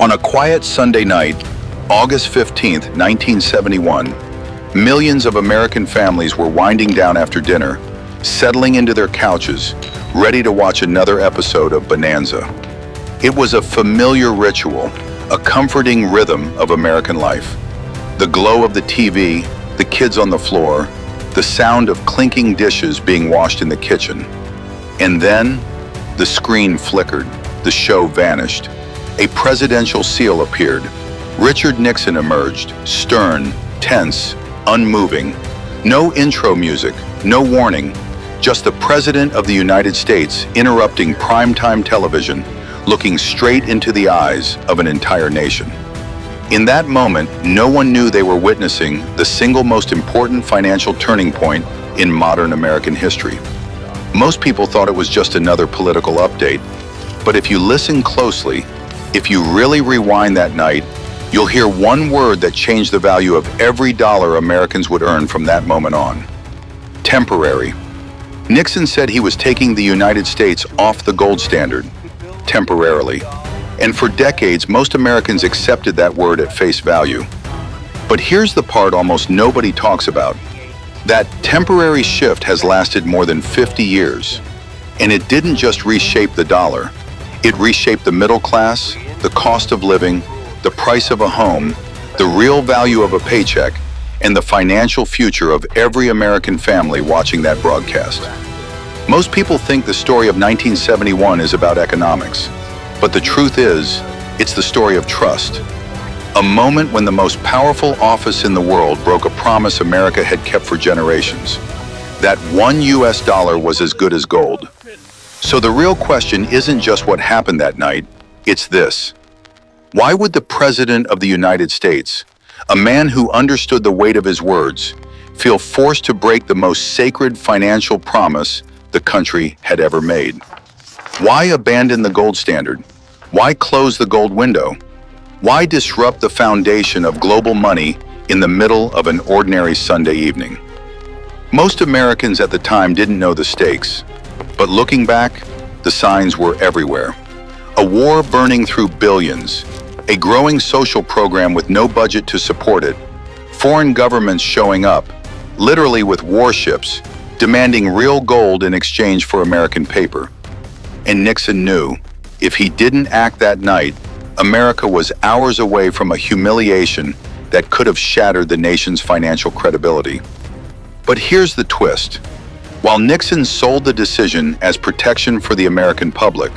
On a quiet Sunday night, August 15th, 1971, millions of American families were winding down after dinner, settling into their couches, ready to watch another episode of Bonanza. It was a familiar ritual, a comforting rhythm of American life. The glow of the TV, the kids on the floor, the sound of clinking dishes being washed in the kitchen. And then, the screen flickered, the show vanished. A presidential seal appeared. Richard Nixon emerged, stern, tense, unmoving. No intro music, no warning, just the President of the United States interrupting primetime television, looking straight into the eyes of an entire nation. In that moment, no one knew they were witnessing the single most important financial turning point in modern American history. Most people thought it was just another political update, but if you listen closely, if you really rewind that night, you'll hear one word that changed the value of every dollar Americans would earn from that moment on. Temporary. Nixon said he was taking the United States off the gold standard, temporarily. And for decades, most Americans accepted that word at face value. But here's the part almost nobody talks about. That temporary shift has lasted more than 50 years. And it didn't just reshape the dollar. It reshaped the middle class, the cost of living, the price of a home, the real value of a paycheck, and the financial future of every American family watching that broadcast. Most people think the story of 1971 is about economics, but the truth is, it's the story of trust. A moment when the most powerful office in the world broke a promise America had kept for generations. That $1 US was as good as gold. So the real question isn't just what happened that night, it's this. Why would the President of the United States, a man who understood the weight of his words, feel forced to break the most sacred financial promise the country had ever made? Why abandon the gold standard? Why close the gold window? Why disrupt the foundation of global money in the middle of an ordinary Sunday evening? Most Americans at the time didn't know the stakes, but looking back, the signs were everywhere. A war burning through billions, a growing social program with no budget to support it, foreign governments showing up, literally with warships, demanding real gold in exchange for American paper. And Nixon knew, if he didn't act that night, America was hours away from a humiliation that could have shattered the nation's financial credibility. But here's the twist. While Nixon sold the decision as protection for the American public,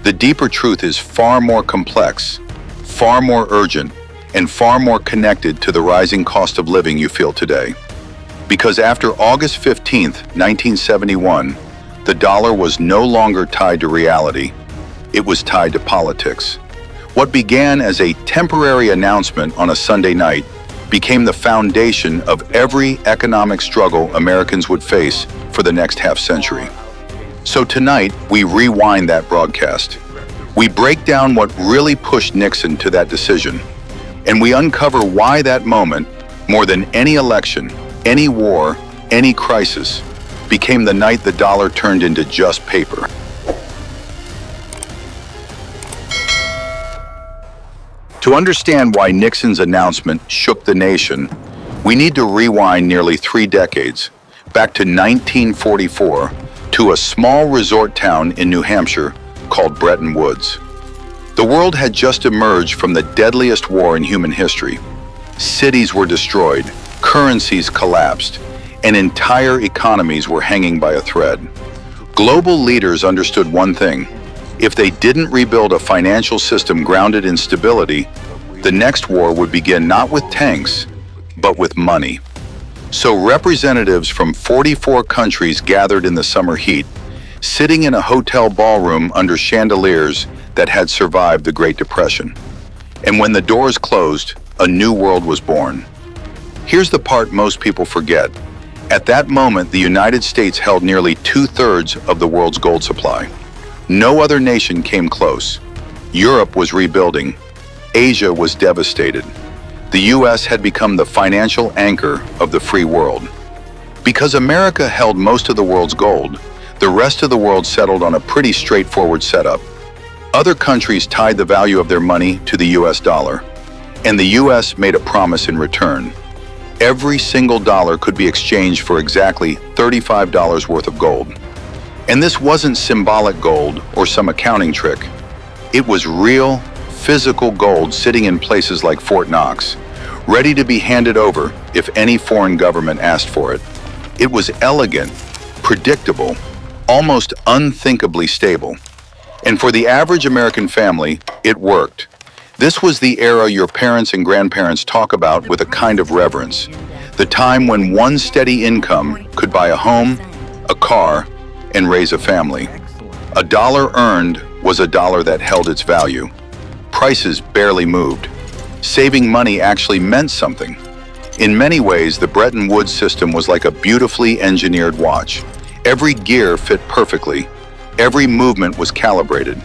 the deeper truth is far more complex, far more urgent, and far more connected to the rising cost of living you feel today. Because after August 15th, 1971, the dollar was no longer tied to reality. It was tied to politics. What began as a temporary announcement on a Sunday night became the foundation of every economic struggle Americans would face for the next half-century. So tonight, we rewind that broadcast. We break down what really pushed Nixon to that decision, and we uncover why that moment, more than any election, any war, any crisis, became the night the dollar turned into just paper. To understand why Nixon's announcement shook the nation, we need to rewind nearly 3 decades, back to 1944, to a small resort town in New Hampshire called Bretton Woods. The world had just emerged from the deadliest war in human history. Cities were destroyed, currencies collapsed, and entire economies were hanging by a thread. Global leaders understood one thing. If they didn't rebuild a financial system grounded in stability, the next war would begin not with tanks, but with money. So representatives from 44 countries gathered in the summer heat, sitting in a hotel ballroom under chandeliers that had survived the Great Depression. And when the doors closed, a new world was born. Here's the part most people forget. At that moment, the United States held nearly 2/3 of the world's gold supply. No other nation came close. Europe was rebuilding. Asia was devastated. The US had become the financial anchor of the free world. Because America held most of the world's gold, the rest of the world settled on a pretty straightforward setup. Other countries tied the value of their money to the US dollar, and the US made a promise in return. Every single dollar could be exchanged for exactly $35 worth of gold. And this wasn't symbolic gold or some accounting trick. It was real, physical gold sitting in places like Fort Knox, ready to be handed over if any foreign government asked for it. It was elegant, predictable, almost unthinkably stable. And for the average American family, it worked. This was the era your parents and grandparents talk about with a kind of reverence. The time when one steady income could buy a home, a car, and raise a family. A dollar earned was a dollar that held its value. Prices barely moved. Saving money actually meant something. In many ways, the Bretton Woods system was like a beautifully engineered watch. Every gear fit perfectly. Every movement was calibrated.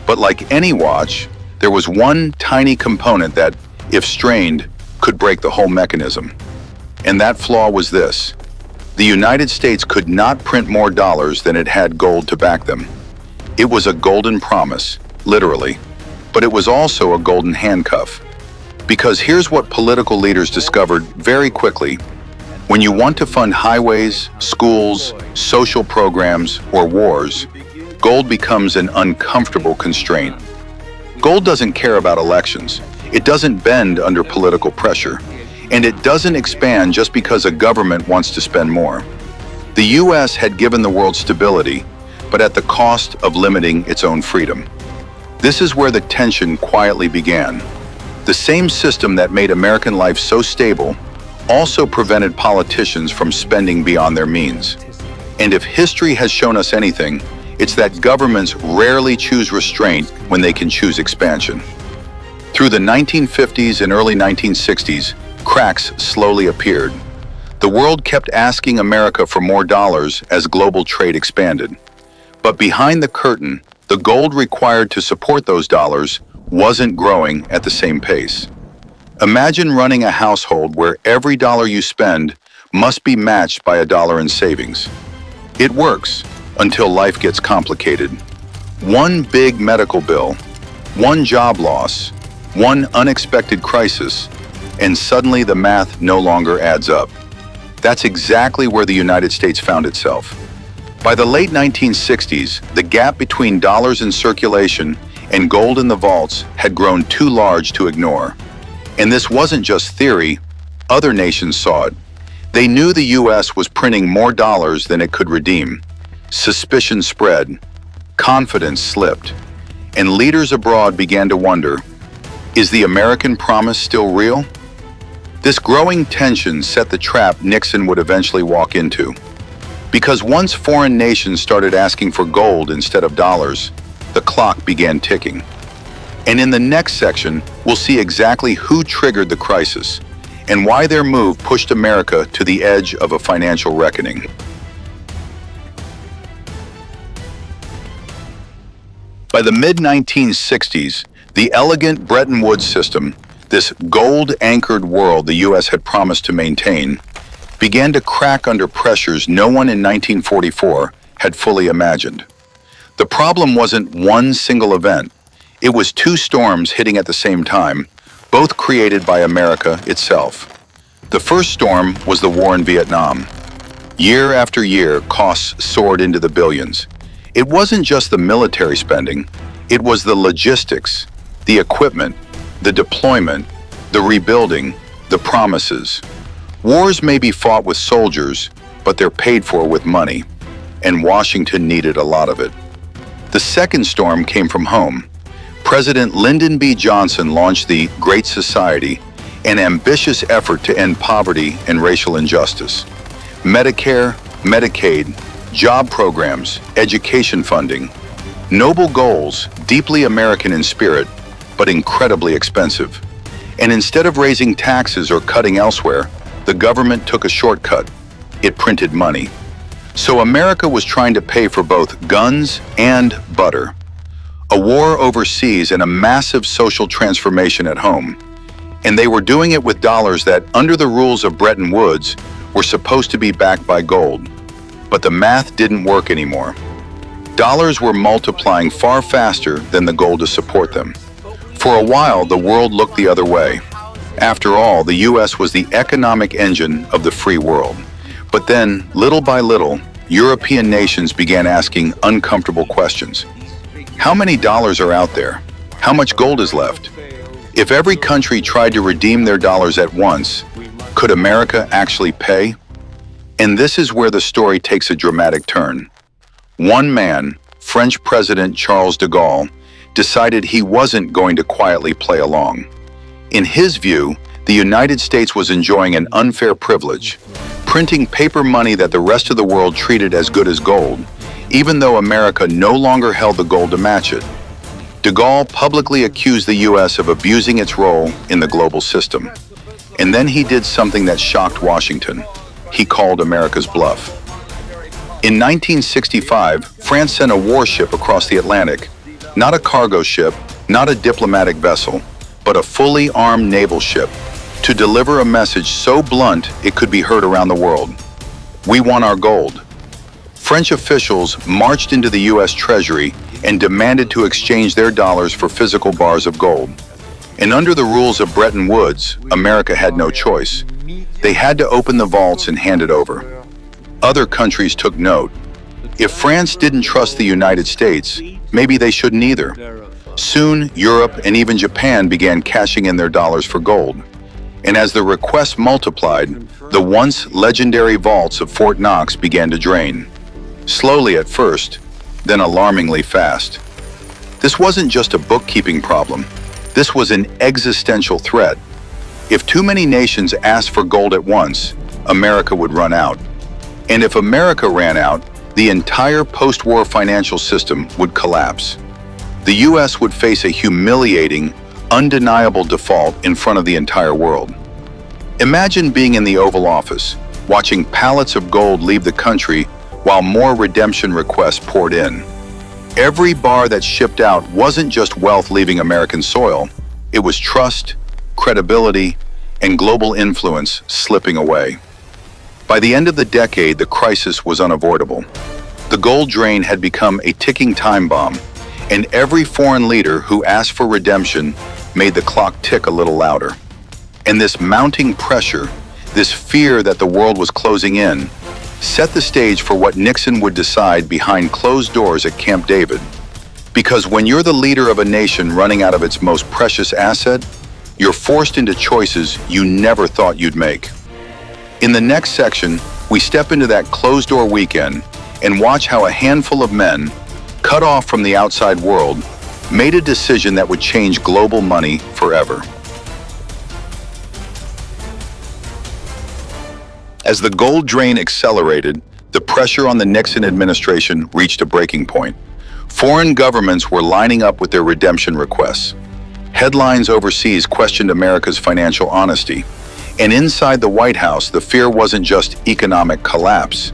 But like any watch, there was one tiny component that, if strained, could break the whole mechanism. And that flaw was this. The United States could not print more dollars than it had gold to back them. It was a golden promise, literally, but it was also a golden handcuff. Because here's what political leaders discovered very quickly. When you want to fund highways, schools, social programs, or wars, gold becomes an uncomfortable constraint. Gold doesn't care about elections. It doesn't bend under political pressure. And it doesn't expand just because a government wants to spend more. The US had given the world stability, but at the cost of limiting its own freedom. This is where the tension quietly began. The same system that made American life so stable also prevented politicians from spending beyond their means. And if history has shown us anything, it's that governments rarely choose restraint when they can choose expansion. Through the 1950s and early 1960s, cracks slowly appeared. The world kept asking America for more dollars as global trade expanded. But behind the curtain, the gold required to support those dollars wasn't growing at the same pace. Imagine running a household where every dollar you spend must be matched by a dollar in savings. It works until life gets complicated. One big medical bill, one job loss, one unexpected crisis, and suddenly the math no longer adds up. That's exactly where the United States found itself. By the late 1960s, the gap between dollars in circulation and gold in the vaults had grown too large to ignore. And this wasn't just theory, other nations saw it. They knew the US was printing more dollars than it could redeem. Suspicion spread, confidence slipped, and leaders abroad began to wonder, is the American promise still real? This growing tension set the trap Nixon would eventually walk into. Because once foreign nations started asking for gold instead of dollars, the clock began ticking. And in the next section, we'll see exactly who triggered the crisis and why their move pushed America to the edge of a financial reckoning. By the mid-1960s, the elegant Bretton Woods system, this gold-anchored world the U.S. had promised to maintain, began to crack under pressures no one in 1944 had fully imagined. The problem wasn't one single event. It was two storms hitting at the same time, both created by America itself. The first storm was the war in Vietnam. Year after year, costs soared into the billions. It wasn't just the military spending, it was the logistics, the equipment, the deployment, the rebuilding, the promises. Wars may be fought with soldiers, but they're paid for with money, and Washington needed a lot of it. The second storm came from home. President Lyndon B. Johnson launched the Great Society, an ambitious effort to end poverty and racial injustice. Medicare, Medicaid, job programs, education funding. Noble goals, deeply American in spirit, but incredibly expensive. And instead of raising taxes or cutting elsewhere, the government took a shortcut. It printed money. So America was trying to pay for both guns and butter. A war overseas and a massive social transformation at home. And they were doing it with dollars that, under the rules of Bretton Woods, were supposed to be backed by gold. But the math didn't work anymore. Dollars were multiplying far faster than the gold to support them. For a while, the world looked the other way. After all, the US was the economic engine of the free world. But then, little by little, European nations began asking uncomfortable questions. How many dollars are out there? How much gold is left? If every country tried to redeem their dollars at once, could America actually pay? And this is where the story takes a dramatic turn. One man, French President Charles de Gaulle, decided he wasn't going to quietly play along. In his view, the United States was enjoying an unfair privilege, printing paper money that the rest of the world treated as good as gold, even though America no longer held the gold to match it. De Gaulle publicly accused the US of abusing its role in the global system. And then he did something that shocked Washington. He called America's bluff. In 1965, France sent a warship across the Atlantic, not a cargo ship, not a diplomatic vessel, but a fully armed naval ship, to deliver a message so blunt it could be heard around the world. We want our gold. French officials marched into the US Treasury and demanded to exchange their dollars for physical bars of gold. And under the rules of Bretton Woods, America had no choice. They had to open the vaults and hand it over. Other countries took note. If France didn't trust the United States, maybe they shouldn't either. Soon, Europe and even Japan began cashing in their dollars for gold. And as the requests multiplied, the once legendary vaults of Fort Knox began to drain. Slowly at first, then alarmingly fast. This wasn't just a bookkeeping problem. This was an existential threat. If too many nations asked for gold at once, America would run out. And if America ran out, the entire post-war financial system would collapse. The US would face a humiliating, undeniable default in front of the entire world. Imagine being in the Oval Office, watching pallets of gold leave the country while more redemption requests poured in. Every bar that shipped out wasn't just wealth leaving American soil, it was trust, credibility, and global influence slipping away. By the end of the decade, the crisis was unavoidable. The gold drain had become a ticking time bomb, and every foreign leader who asked for redemption made the clock tick a little louder. And this mounting pressure, this fear that the world was closing in, set the stage for what Nixon would decide behind closed doors at Camp David. Because when you're the leader of a nation running out of its most precious asset, you're forced into choices you never thought you'd make. In the next section, we step into that closed-door weekend and watch how a handful of men, cut off from the outside world, made a decision that would change global money forever. As the gold drain accelerated, the pressure on the Nixon administration reached a breaking point. Foreign governments were lining up with their redemption requests. Headlines overseas questioned America's financial honesty. And inside the White House, the fear wasn't just economic collapse.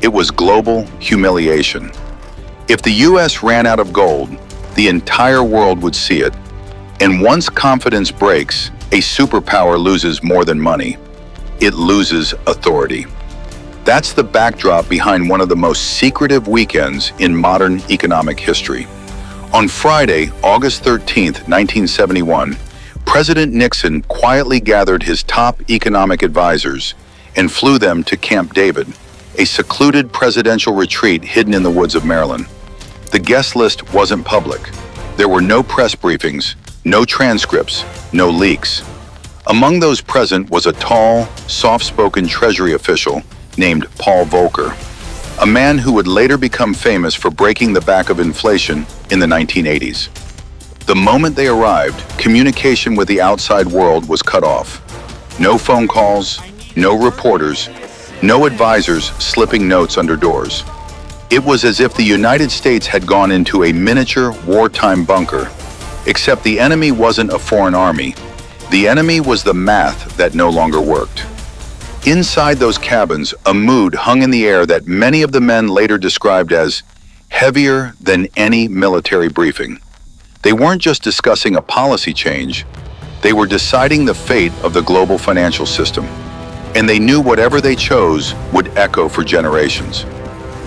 It was global humiliation. If the US ran out of gold, the entire world would see it. And once confidence breaks, a superpower loses more than money. It loses authority. That's the backdrop behind one of the most secretive weekends in modern economic history. On Friday, August 13, 1971, President Nixon quietly gathered his top economic advisors and flew them to Camp David, a secluded presidential retreat hidden in the woods of Maryland. The guest list wasn't public. There were no press briefings, no transcripts, no leaks. Among those present was a tall, soft-spoken Treasury official named Paul Volcker, a man who would later become famous for breaking the back of inflation in the 1980s. The moment they arrived, communication with the outside world was cut off. No phone calls, no reporters, no advisors slipping notes under doors. It was as if the United States had gone into a miniature wartime bunker, except the enemy wasn't a foreign army. The enemy was the math that no longer worked. Inside those cabins, a mood hung in the air that many of the men later described as heavier than any military briefing. They weren't just discussing a policy change, they were deciding the fate of the global financial system. And they knew whatever they chose would echo for generations.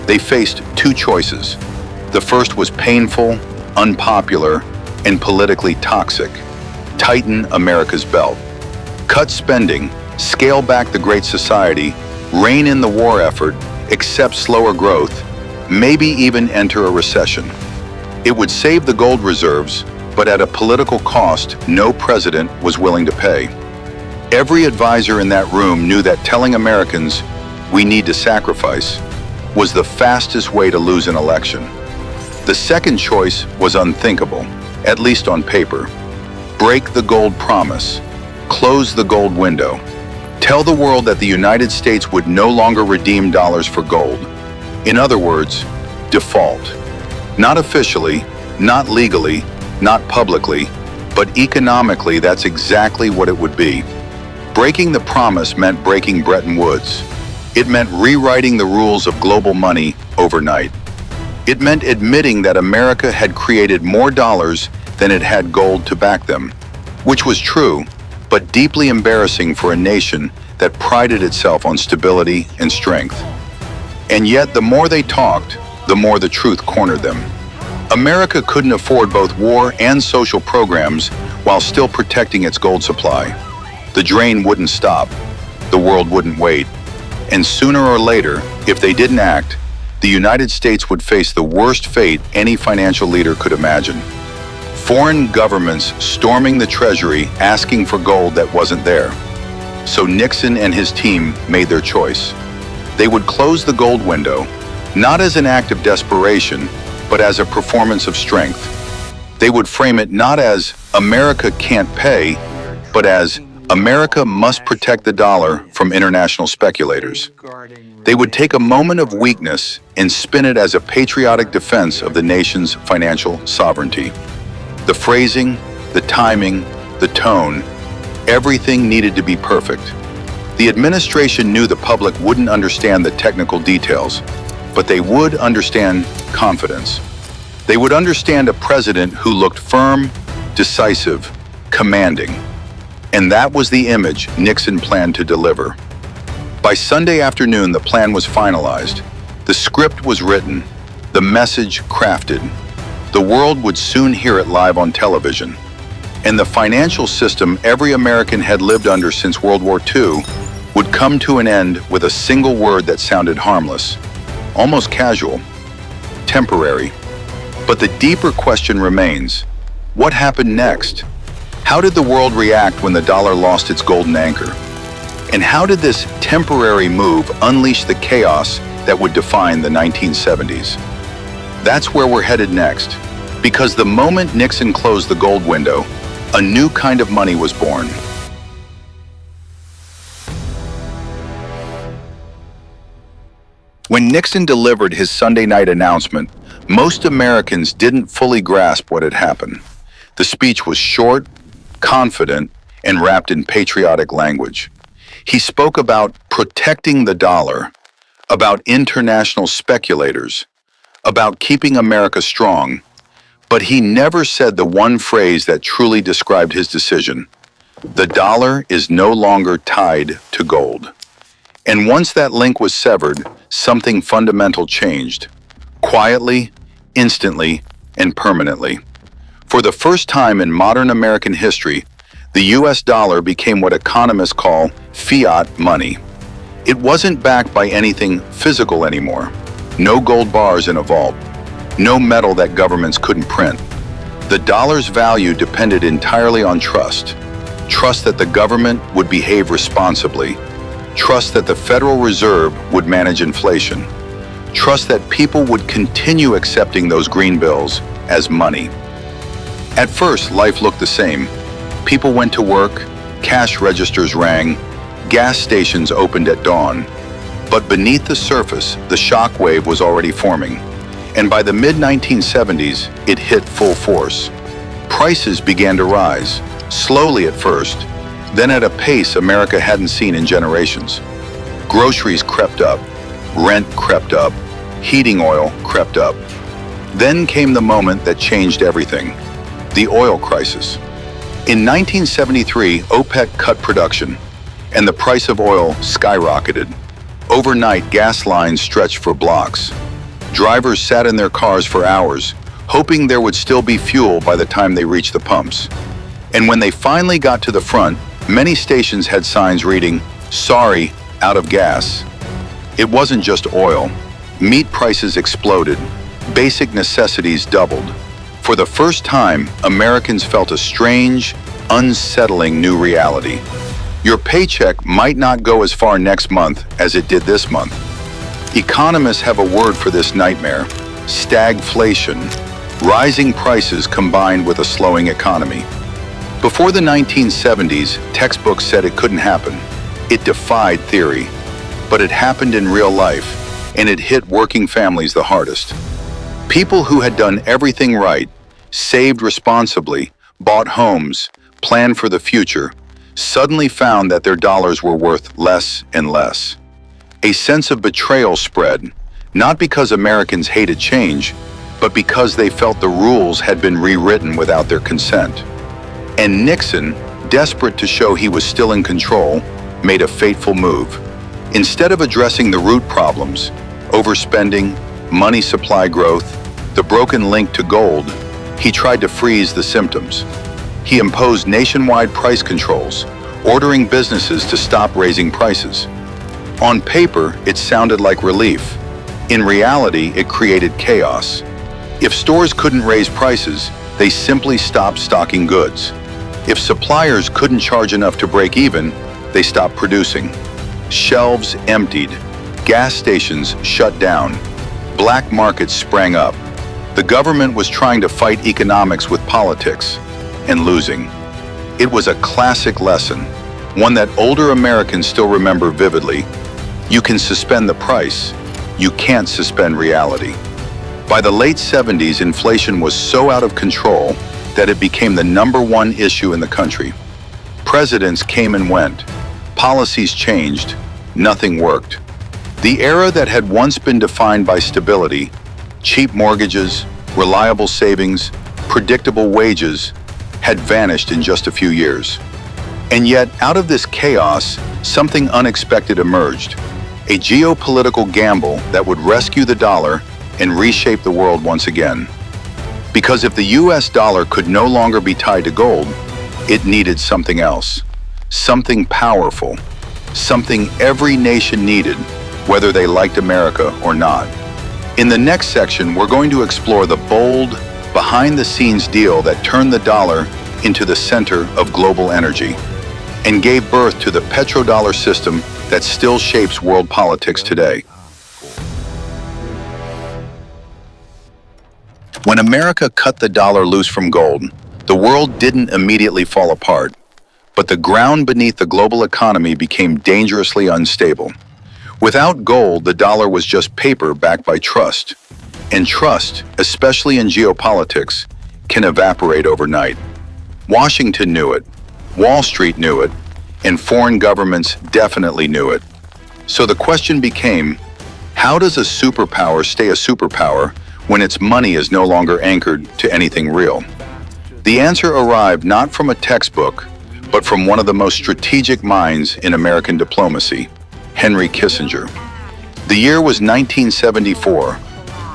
They faced two choices: The first was painful, unpopular, and politically toxic. Tighten America's belt. Cut spending, scale back the Great Society, rein in the war effort, accept slower growth, maybe even enter a recession. It would save the gold reserves, but at a political cost no president was willing to pay. Every advisor in that room knew that telling Americans, "We need to sacrifice," was the fastest way to lose an election. The second choice was unthinkable, at least on paper. Break the gold promise. Close the gold window. Tell the world that the United States would no longer redeem dollars for gold. In other words, default. Not officially, not legally, not publicly, but economically, that's exactly what it would be. Breaking the promise meant breaking Bretton Woods. It meant rewriting the rules of global money overnight. It meant admitting that America had created more dollars than it had gold to back them, which was true, but deeply embarrassing for a nation that prided itself on stability and strength. And yet, the more they talked, the more the truth cornered them. America couldn't afford both war and social programs while still protecting its gold supply. The drain wouldn't stop. The world wouldn't wait. And sooner or later, if they didn't act, the United States would face the worst fate any financial leader could imagine. Foreign governments storming the treasury asking for gold that wasn't there. So Nixon and his team made their choice. They would close the gold window, not as an act of desperation, but as a performance of strength. They would frame it not as America can't pay, but as America must protect the dollar from international speculators. They would take a moment of weakness and spin it as a patriotic defense of the nation's financial sovereignty. The phrasing, the timing, the tone, everything needed to be perfect. The administration knew the public wouldn't understand the technical details, but they would understand confidence. They would understand a president who looked firm, decisive, commanding. And that was the image Nixon planned to deliver. By Sunday afternoon, the plan was finalized. The script was written, the message crafted. The world would soon hear it live on television. And the financial system every American had lived under since World War II would come to an end with a single word that sounded harmless, almost casual, temporary. But the deeper question remains, what happened next? How did the world react when the dollar lost its golden anchor? And how did this temporary move unleash the chaos that would define the 1970s? That's where we're headed next, because the moment Nixon closed the gold window, a new kind of money was born. When Nixon delivered his Sunday night announcement, most Americans didn't fully grasp what had happened. The speech was short, confident, and wrapped in patriotic language. He spoke about protecting the dollar, about international speculators, about keeping America strong, but he never said the one phrase that truly described his decision. The dollar is no longer tied to gold. And once that link was severed, something fundamental changed. Quietly, instantly, and permanently. For the first time in modern American history, the US dollar became what economists call fiat money. It wasn't backed by anything physical anymore. No gold bars in a vault. No metal that governments couldn't print. The dollar's value depended entirely on trust. Trust that the government would behave responsibly. Trust that the Federal Reserve would manage inflation. Trust that people would continue accepting those green bills as money. At first, life looked the same. People went to work, cash registers rang, gas stations opened at dawn. But beneath the surface, the shock wave was already forming. And by the mid-1970s, it hit full force. Prices began to rise, slowly at first, then at a pace America hadn't seen in generations. Groceries crept up, rent crept up, heating oil crept up. Then came the moment that changed everything. The oil crisis. In 1973, OPEC cut production, and the price of oil skyrocketed. Overnight, gas lines stretched for blocks. Drivers sat in their cars for hours, hoping there would still be fuel by the time they reached the pumps. And when they finally got to the front, many stations had signs reading, "Sorry, out of gas." It wasn't just oil. Meat prices exploded. Basic necessities doubled. For the first time, Americans felt a strange, unsettling new reality. Your paycheck might not go as far next month as it did this month. Economists have a word for this nightmare: stagflation, rising prices combined with a slowing economy. Before the 1970s, textbooks said it couldn't happen. It defied theory. But it happened in real life, and it hit working families the hardest. People who had done everything right, saved responsibly, bought homes, planned for the future, suddenly found that their dollars were worth less and less. A sense of betrayal spread, not because Americans hated change, but because they felt the rules had been rewritten without their consent. And Nixon, desperate to show he was still in control, made a fateful move. Instead of addressing the root problems, overspending, money supply growth, the broken link to gold, he tried to freeze the symptoms. He imposed nationwide price controls, ordering businesses to stop raising prices. On paper, it sounded like relief. In reality, it created chaos. If stores couldn't raise prices, they simply stopped stocking goods. If suppliers couldn't charge enough to break even, they stopped producing. Shelves emptied, gas stations shut down, black markets sprang up. The government was trying to fight economics with politics, and losing. It was a classic lesson, one that older Americans still remember vividly. You can suspend the price, you can't suspend reality. By the late 70s, inflation was so out of control that it became the #1 issue in the country. Presidents came and went. Policies changed. Nothing worked. The era that had once been defined by stability, cheap mortgages, reliable savings, predictable wages, had vanished in just a few years. And yet, out of this chaos, something unexpected emerged: a geopolitical gamble that would rescue the dollar and reshape the world once again. Because if the US dollar could no longer be tied to gold, it needed something else. Something powerful. Something every nation needed, whether they liked America or not. In the next section, we're going to explore the bold, behind-the-scenes deal that turned the dollar into the center of global energy and gave birth to the petrodollar system that still shapes world politics today. When America cut the dollar loose from gold, the world didn't immediately fall apart, but the ground beneath the global economy became dangerously unstable. Without gold, the dollar was just paper backed by trust. And trust, especially in geopolitics, can evaporate overnight. Washington knew it, Wall Street knew it, and foreign governments definitely knew it. So the question became, how does a superpower stay a superpower when its money is no longer anchored to anything real? The answer arrived not from a textbook, but from one of the most strategic minds in American diplomacy, Henry Kissinger. The year was 1974.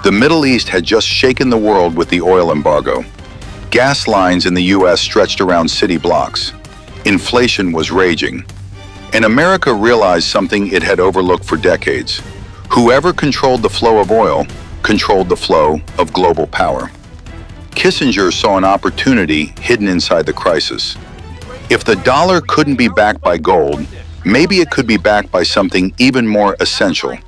The Middle East had just shaken the world with the oil embargo. Gas lines in the US stretched around city blocks. Inflation was raging. And America realized something it had overlooked for decades. Whoever controlled the flow of oil controlled the flow of global power. Kissinger saw an opportunity hidden inside the crisis. If the dollar couldn't be backed by gold, maybe it could be backed by something even more essential,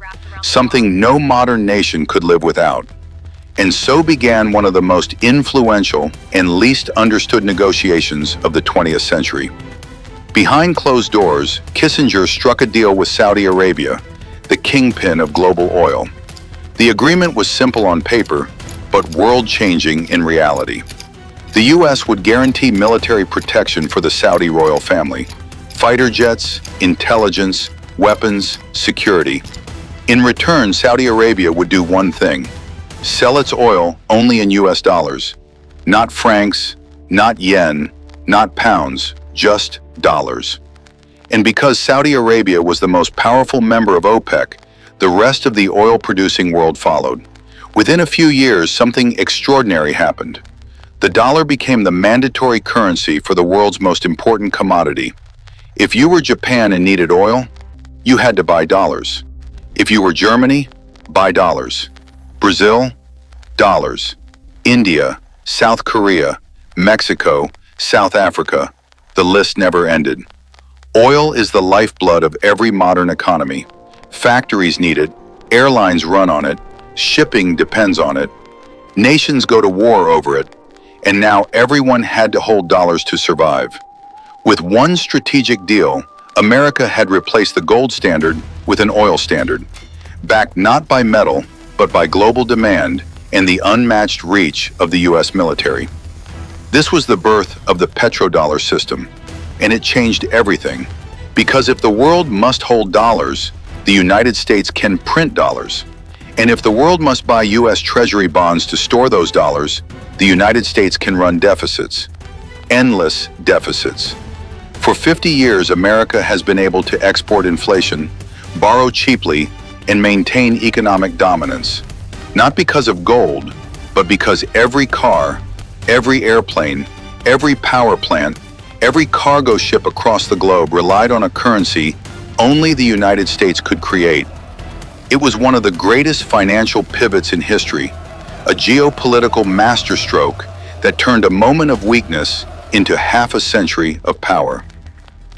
something no modern nation could live without. And so began one of the most influential and least understood negotiations of the 20th century. Behind closed doors, Kissinger struck a deal with Saudi Arabia, the kingpin of global oil. The agreement was simple on paper, but world-changing in reality. The US would guarantee military protection for the Saudi royal family: fighter jets, intelligence, weapons, security. In return, Saudi Arabia would do one thing: sell its oil only in US dollars. Not francs, not yen, not pounds, just dollars. And because Saudi Arabia was the most powerful member of OPEC, the rest of the oil-producing world followed. Within a few years, something extraordinary happened. The dollar became the mandatory currency for the world's most important commodity. If you were Japan and needed oil, you had to buy dollars. If you were Germany, buy dollars. Brazil, dollars. India, South Korea, Mexico, South Africa, the list never ended. Oil is the lifeblood of every modern economy. Factories need it, airlines run on it, shipping depends on it, nations go to war over it, and now everyone had to hold dollars to survive. With one strategic deal, America had replaced the gold standard with an oil standard, backed not by metal, but by global demand and the unmatched reach of the U.S. military. This was the birth of the petrodollar system, and it changed everything. Because if the world must hold dollars, the United States can print dollars. And if the world must buy U.S. Treasury bonds to store those dollars, the United States can run deficits. Endless deficits. For 50 years, America has been able to export inflation, borrow cheaply, and maintain economic dominance. Not because of gold, but because every car, every airplane, every power plant, every cargo ship across the globe relied on a currency only the United States could create. It was one of the greatest financial pivots in history, a geopolitical masterstroke that turned a moment of weakness into half a century of power.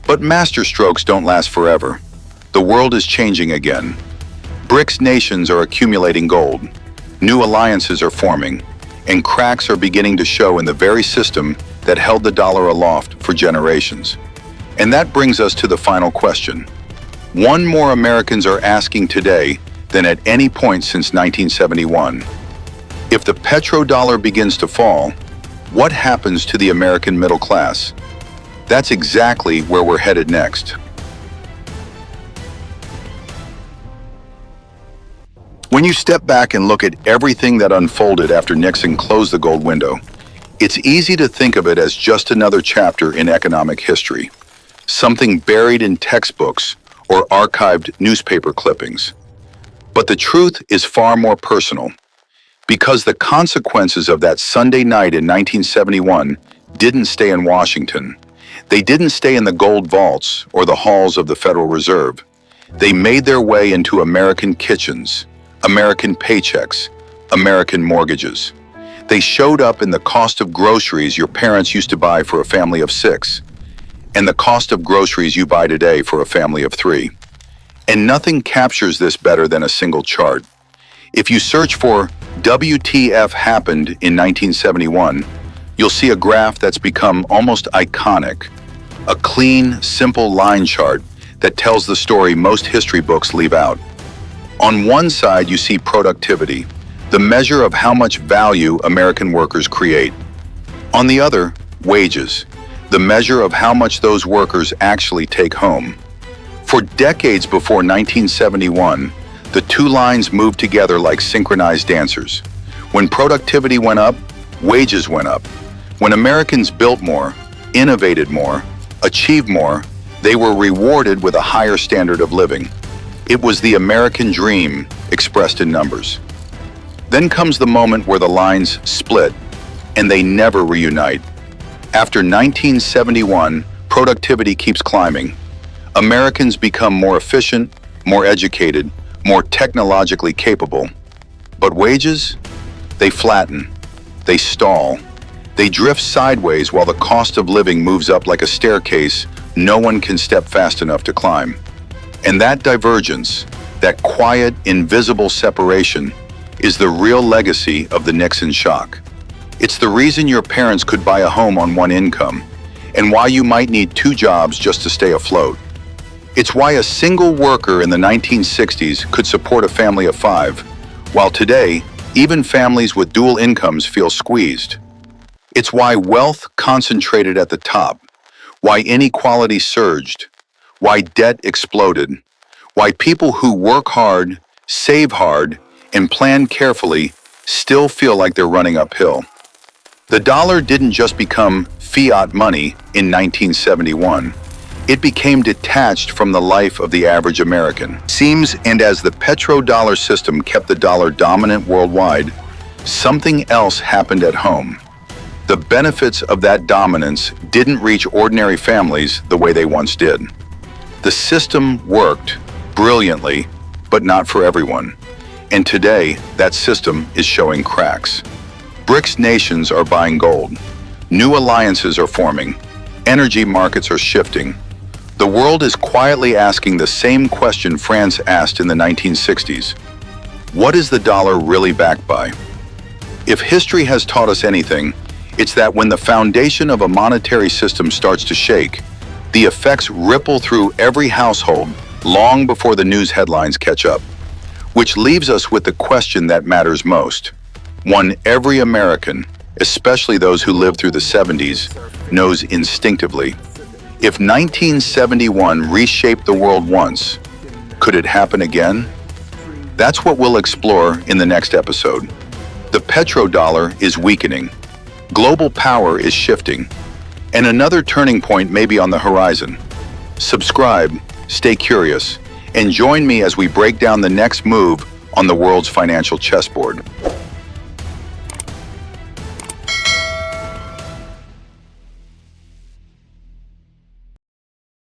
But masterstrokes don't last forever. The world is changing again. BRICS nations are accumulating gold. New alliances are forming, and cracks are beginning to show in the very system that held the dollar aloft for generations. And that brings us to the final question. One more Americans are asking today than at any point since 1971. If the petrodollar begins to fall, what happens to the American middle class? That's exactly where we're headed next. When you step back and look at everything that unfolded after Nixon closed the gold window, it's easy to think of it as just another chapter in economic history, something buried in textbooks or archived newspaper clippings. But the truth is far more personal, because the consequences of that Sunday night in 1971 didn't stay in Washington. They didn't stay in the gold vaults or the halls of the Federal Reserve. They made their way into American kitchens, American paychecks, American mortgages. They showed up in the cost of groceries your parents used to buy for a family of 6, and the cost of groceries you buy today for a family of 3. And nothing captures this better than a single chart. If you search for WTF Happened in 1971, you'll see a graph that's become almost iconic. A clean, simple line chart that tells the story most history books leave out. On one side, you see productivity, the measure of how much value American workers create. On the other, wages, the measure of how much those workers actually take home. For decades before 1971, the two lines moved together like synchronized dancers. When productivity went up, wages went up. When Americans built more, innovated more, achieved more, they were rewarded with a higher standard of living. It was the American dream expressed in numbers. Then comes the moment where the lines split, and they never reunite. After 1971, productivity keeps climbing. Americans become more efficient, more educated, more technologically capable. But wages? They flatten. They stall. They drift sideways while the cost of living moves up like a staircase no one can step fast enough to climb. And that divergence, that quiet, invisible separation, is the real legacy of the Nixon shock. It's the reason your parents could buy a home on one income, and why you might need 2 jobs just to stay afloat. It's why a single worker in the 1960s could support a family of 5, while today, even families with dual incomes feel squeezed. It's why wealth concentrated at the top, why inequality surged, why debt exploded, why people who work hard, save hard, and plan carefully still feel like they're running uphill. The dollar didn't just become fiat money in 1971. It became detached from the life of the average American. And as the petrodollar system kept the dollar dominant worldwide, something else happened at home. The benefits of that dominance didn't reach ordinary families the way they once did. The system worked brilliantly, but not for everyone. And today, that system is showing cracks. BRICS nations are buying gold. New alliances are forming. Energy markets are shifting. The world is quietly asking the same question France asked in the 1960s. What is the dollar really backed by? If history has taught us anything, it's that when the foundation of a monetary system starts to shake, the effects ripple through every household long before the news headlines catch up. Which leaves us with the question that matters most. One every American, especially those who lived through the 70s, knows instinctively. If 1971 reshaped the world once, could it happen again? That's what we'll explore in the next episode. The petrodollar is weakening. Global power is shifting. And another turning point may be on the horizon. Subscribe, stay curious, and join me as we break down the next move on the world's financial chessboard.